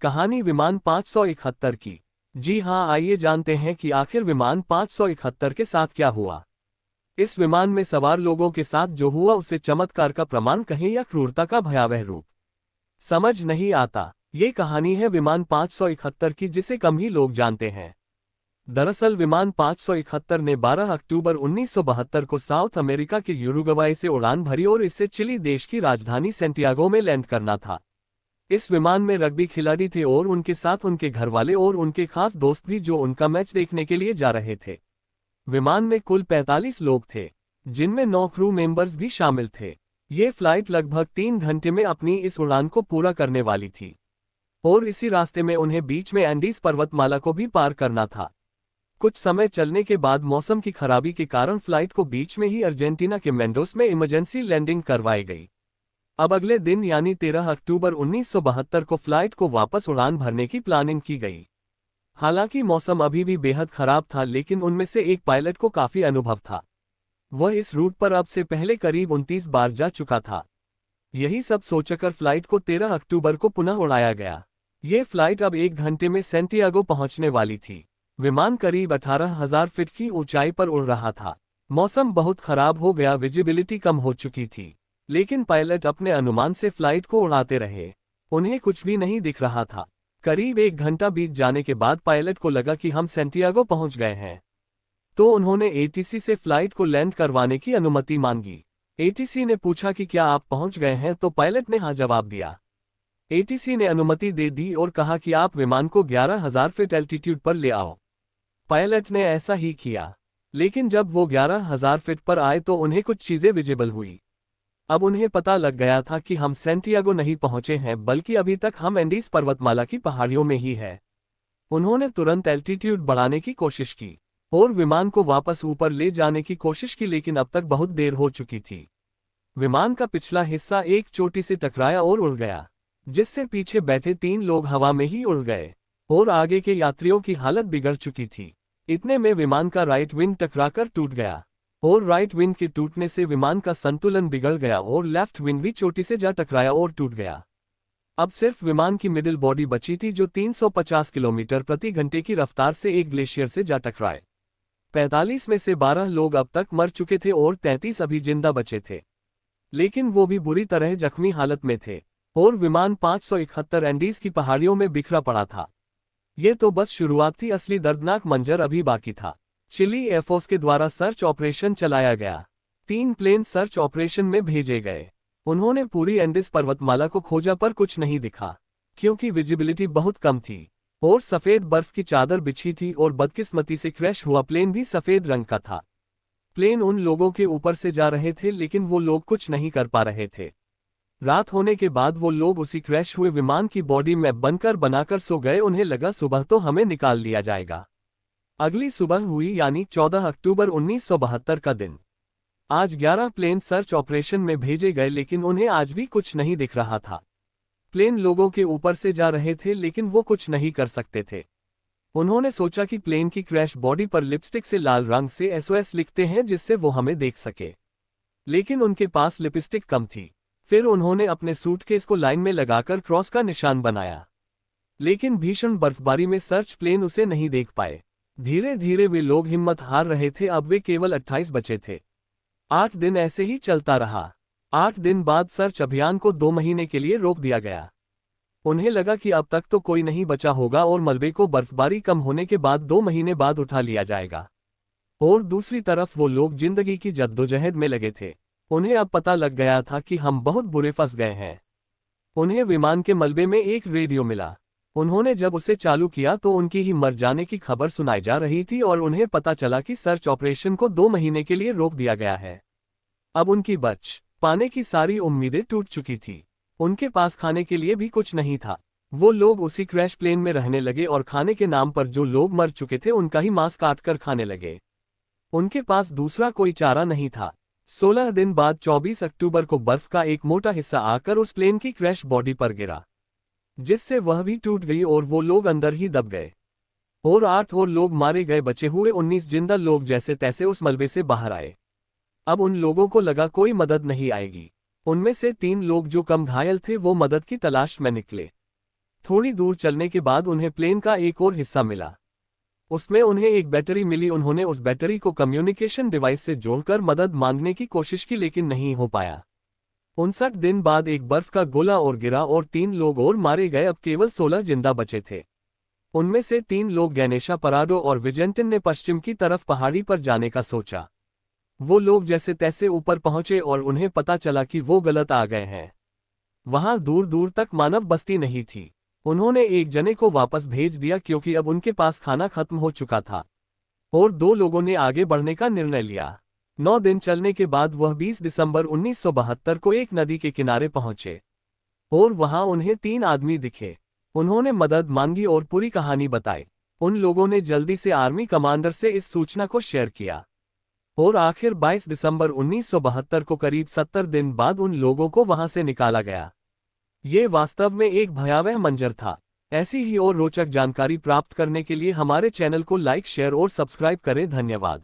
कहानी विमान 571 की। जी हां, आइए जानते हैं कि आखिर विमान 571 के साथ क्या हुआ। इस विमान में सवार लोगों के साथ जो हुआ उसे चमत्कार का प्रमाण कहें या क्रूरता का भयावह रूप, समझ नहीं आता। ये कहानी है विमान 571 की, जिसे कम ही लोग जानते हैं। दरअसल विमान 571 ने 12 अक्टूबर 1972 को साउथ अमेरिका के यूरुग्वाई से उड़ान भरी और इससे चिली देश की राजधानी सैंटियागो में लैंड करना था। इस विमान में रग्बी खिलाड़ी थे और उनके साथ उनके घरवाले और उनके खास दोस्त भी, जो उनका मैच देखने के लिए जा रहे थे। विमान में कुल 45 लोग थे, जिनमें 9 क्रू मेंबर्स भी शामिल थे। ये फ्लाइट लगभग 3 घंटे में अपनी इस उड़ान को पूरा करने वाली थी और इसी रास्ते में उन्हें बीच में एंडीज पर्वतमाला को भी पार करना था। कुछ समय चलने के बाद मौसम की खराबी के कारण फ्लाइट को बीच में ही अर्जेंटीना के मेंडोस में इमरजेंसी लैंडिंग करवाई गई। अब अगले दिन यानी 13 अक्टूबर 1972 को फ्लाइट को वापस उड़ान भरने की प्लानिंग की गई। हालांकि मौसम अभी भी बेहद खराब था, लेकिन उनमें से एक पायलट को काफी अनुभव था। वह इस रूट पर अब से पहले करीब 29 बार जा चुका था। यही सब सोचकर फ्लाइट को 13 अक्टूबर को पुनः उड़ाया गया। ये फ्लाइट अब 1 घंटे में सैंटियागो पहुंचने वाली थी। विमान करीब 18,000 फीट की ऊंचाई पर उड़ रहा था। मौसम बहुत खराब हो गया, विजिबिलिटी कम हो चुकी थी, लेकिन पायलट अपने अनुमान से फ्लाइट को उड़ाते रहे। उन्हें कुछ भी नहीं दिख रहा था। करीब 1 घंटा बीत जाने के बाद पायलट को लगा कि हम सैंटियागो पहुंच गए हैं, तो उन्होंने एटीसी से फ्लाइट को लैंड करवाने की अनुमति मांगी। एटीसी ने पूछा कि क्या आप पहुंच गए हैं, तो पायलट ने हाँ जवाब दिया। एटीसी ने अनुमति दे दी और कहा कि आप विमान को 11,000 फीट एल्टीट्यूड पर ले आओ। पायलट ने ऐसा ही किया, लेकिन जब वो 11,000 फीट पर आए तो उन्हें कुछ चीजें विजिबल हुई। अब उन्हें पता लग गया था कि हम सैंटियागो नहीं पहुंचे हैं, बल्कि अभी तक हम एंडीज पर्वतमाला की पहाड़ियों में ही है। उन्होंने तुरंत एल्टीट्यूड बढ़ाने की कोशिश की और विमान को वापस ऊपर ले जाने की कोशिश की, लेकिन अब तक बहुत देर हो चुकी थी। विमान का पिछला हिस्सा एक चोटी से टकराया और उड़ गया, जिससे पीछे बैठे 3 लोग हवा में ही उड़ गए और आगे के यात्रियों की हालत बिगड़ चुकी थी। इतने में विमान का राइट विंग टकराकर टूट गया और राइट विंग के टूटने से विमान का संतुलन बिगड़ गया और लेफ्ट विंग भी चोटी से जा टकराया और टूट गया। अब सिर्फ विमान की मिडिल बॉडी बची थी, जो 350 किलोमीटर प्रति घंटे की रफ्तार से एक ग्लेशियर से जा टकराए। 45 में से 12 लोग अब तक मर चुके थे और 33 अभी जिंदा बचे थे, लेकिन वो भी बुरी तरह जख्मी हालत में थे और विमान 571 एंडीज की पहाड़ियों में बिखरा पड़ा था। ये तो बस शुरुआत थी, असली दर्दनाक मंजर अभी बाकी था। चिली एयरफोर्स के द्वारा सर्च ऑपरेशन चलाया गया। 3 प्लेन सर्च ऑपरेशन में भेजे गए। उन्होंने पूरी एंडीज पर्वतमाला को खोजा, पर कुछ नहीं दिखा, क्योंकि विजिबिलिटी बहुत कम थी और सफेद बर्फ की चादर बिछी थी और बदकिस्मती से क्रैश हुआ प्लेन भी सफेद रंग का था। प्लेन उन लोगों के ऊपर से जा रहे थे, लेकिन वो लोग कुछ नहीं कर पा रहे थे। रात होने के बाद वो लोग उसी क्रैश हुए विमान की बॉडी में बनकर बनाकर सो गए। उन्हें लगा सुबह तो हमें निकाल लिया जाएगा। अगली सुबह हुई, यानी 14 अक्टूबर 1972 का दिन। आज 11 प्लेन सर्च ऑपरेशन में भेजे गए, लेकिन उन्हें आज भी कुछ नहीं दिख रहा था। प्लेन लोगों के ऊपर से जा रहे थे, लेकिन वो कुछ नहीं कर सकते थे। उन्होंने सोचा कि प्लेन की क्रैश बॉडी पर लिपस्टिक से लाल रंग से एसओएस लिखते हैं, जिससे वो हमें देख सके, लेकिन उनके पास लिपस्टिक कम थी। फिर उन्होंने अपने सूटकेस को लाइन में लगाकर क्रॉस का निशान बनाया, लेकिन भीषण बर्फबारी में सर्च प्लेन उसे नहीं देख पाए। धीरे धीरे वे लोग हिम्मत हार रहे थे। अब वे केवल 28 बचे थे। 8 दिन ऐसे ही चलता रहा। 8 दिन बाद सर्च अभियान को 2 महीने के लिए रोक दिया गया। उन्हें लगा कि अब तक तो कोई नहीं बचा होगा और मलबे को बर्फबारी कम होने के बाद 2 महीने बाद उठा लिया जाएगा। और दूसरी तरफ वो लोग जिंदगी की जद्दोजहद में लगे थे। उन्हें अब पता लग गया था कि हम बहुत बुरे फंस गए हैं। उन्हें विमान के मलबे में एक रेडियो मिला। उन्होंने जब उसे चालू किया तो उनकी ही मर जाने की खबर सुनाई जा रही थी और उन्हें पता चला कि सर्च ऑपरेशन को 2 महीने के लिए रोक दिया गया है। अब उनकी बच पाने की सारी उम्मीदें टूट चुकी थी। उनके पास खाने के लिए भी कुछ नहीं था। वो लोग उसी क्रैश प्लेन में रहने लगे और खाने के नाम पर जो लोग मर चुके थे उनका ही मांस काटकर खाने लगे। उनके पास दूसरा कोई चारा नहीं था। 16 दिन बाद 24 अक्टूबर को बर्फ का एक मोटा हिस्सा आकर उस प्लेन की क्रैश बॉडी पर गिरा, जिससे वह भी टूट गई और वो लोग अंदर ही दब गए और 8 और लोग मारे गए। बचे हुए 19 जिंदा लोग जैसे तैसे उस मलबे से बाहर आए। अब उन लोगों को लगा कोई मदद नहीं आएगी। उनमें से 3 लोग जो कम घायल थे वो मदद की तलाश में निकले। थोड़ी दूर चलने के बाद उन्हें प्लेन का एक और हिस्सा मिला। उसमें उन्हें एक बैटरी मिली। उन्होंने उस बैटरी को कम्युनिकेशन डिवाइस से जोड़कर मदद मांगने की कोशिश की, लेकिन नहीं हो पाया। 59 दिन बाद एक बर्फ का गोला और गिरा और 3 लोग और मारे गए। अब केवल 16 जिंदा बचे थे। उनमें से 3 लोग गैनेशा पराडो और विजेंटिन ने पश्चिम की तरफ पहाड़ी पर जाने का सोचा। वो लोग जैसे तैसे ऊपर पहुंचे और उन्हें पता चला कि वो गलत आ गए हैं। वहां दूर दूर तक मानव बस्ती नहीं थी। उन्होंने एक जने को वापस भेज दिया क्योंकि अब उनके पास खाना खत्म हो चुका था, और 2 लोगों ने आगे बढ़ने का निर्णय लिया। 9 दिन चलने के बाद वह 20 दिसंबर 1972 को एक नदी के किनारे पहुंचे, और वहां उन्हें 3 आदमी दिखे। उन्होंने मदद मांगी और पूरी कहानी बताई। उन लोगों ने जल्दी से आर्मी कमांडर से इस सूचना को शेयर किया, और आखिर 22 दिसंबर 1972 को करीब 70 दिन बाद उन लोगों को वहां से निकाला गया। ये वास्तव में एक भयावह मंजर था। ऐसी ही और रोचक जानकारी प्राप्त करने के लिए हमारे चैनल को लाइक, शेयर और सब्सक्राइब करें। धन्यवाद।